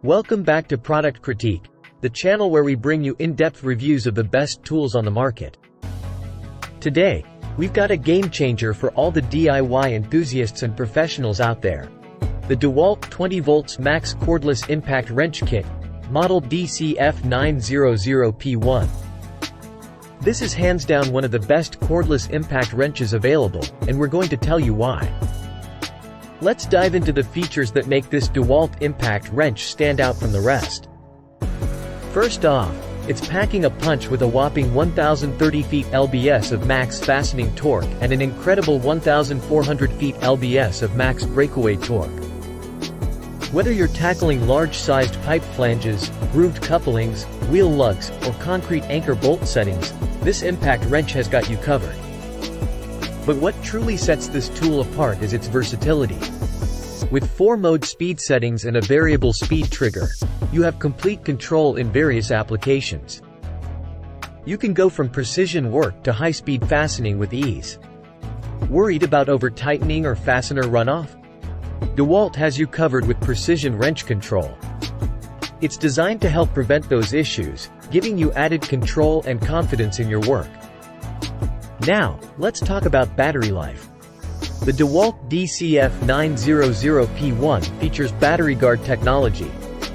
Welcome back to Product Critique, the channel where we bring you in-depth reviews of the best tools on the market. Today, we've got a game changer for all the DIY enthusiasts and professionals out there. The DeWalt 20 volts max cordless impact wrench kit, model DCF900P1. This is hands down one of the best cordless impact wrenches available, and we're going to tell you why. Let's dive into the features that make this DeWalt impact wrench stand out from the rest. First off, it's packing a punch with a whopping 1,030 feet lbs of max fastening torque and an incredible 1,400 feet lbs of max breakaway torque. Whether you're tackling large-sized pipe flanges, grooved couplings, wheel lugs, or concrete anchor bolt settings, this impact wrench has got you covered. But what truly sets this tool apart is its versatility. With 4-mode speed settings and a variable speed trigger, you have complete control in various applications. You can go from precision work to high-speed fastening with ease. Worried about over-tightening or fastener runoff? DeWalt has you covered with precision wrench control. It's designed to help prevent those issues, giving you added control and confidence in your work. Now, let's talk about battery life. The DeWalt DCF900P1 features battery guard technology,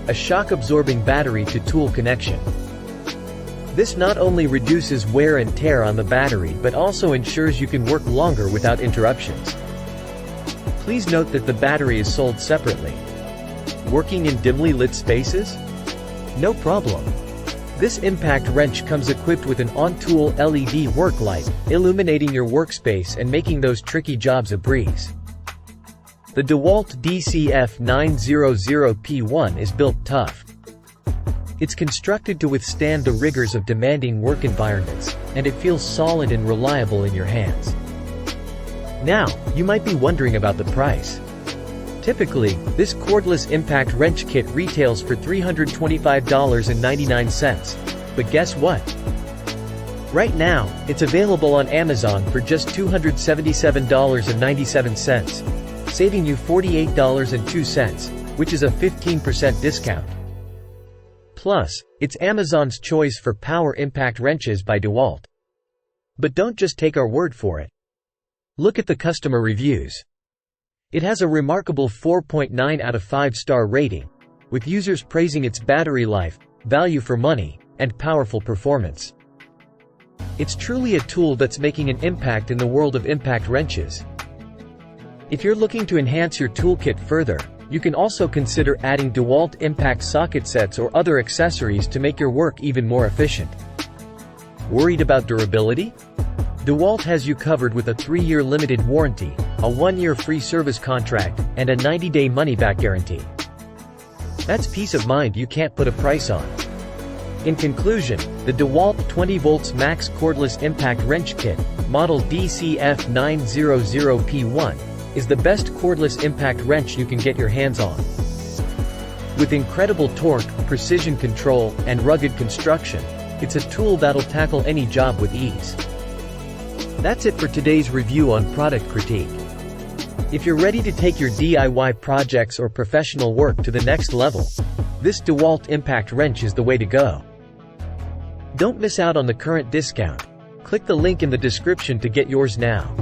a shock-absorbing battery to tool connection. This not only reduces wear and tear on the battery but also ensures you can work longer without interruptions. Please note that the battery is sold separately. Working in dimly lit spaces? No problem. This impact wrench comes equipped with an on-tool LED work light, illuminating your workspace and making those tricky jobs a breeze. The DeWalt DCF900P1 is built tough. It's constructed to withstand the rigors of demanding work environments, and it feels solid and reliable in your hands. Now, you might be wondering about the price. Typically, this cordless impact wrench kit retails for $325.99, but guess what? Right now, it's available on Amazon for just $277.97, saving you $48.02, which is a 15% discount. Plus, it's Amazon's choice for power impact wrenches by DeWalt. But don't just take our word for it. Look at the customer reviews. It has a remarkable 4.9 out of 5-star rating, with users praising its battery life, value for money, and powerful performance. It's truly a tool that's making an impact in the world of impact wrenches. If you're looking to enhance your toolkit further, you can also consider adding DeWalt impact socket sets or other accessories to make your work even more efficient. Worried about durability? DeWalt has you covered with a 3-year limited warranty, a 1-year free service contract, and a 90-day money-back guarantee. That's peace of mind you can't put a price on. In conclusion, the DeWalt 20 volts max cordless impact wrench kit, model DCF900P1, is the best cordless impact wrench you can get your hands on. With incredible torque, precision control, and rugged construction, it's a tool that'll tackle any job with ease. That's it for today's review on Product Critique. If you're ready to take your DIY projects or professional work to the next level, this DeWalt impact wrench is the way to go. Don't miss out on the current discount. Click the link in the description to get yours now.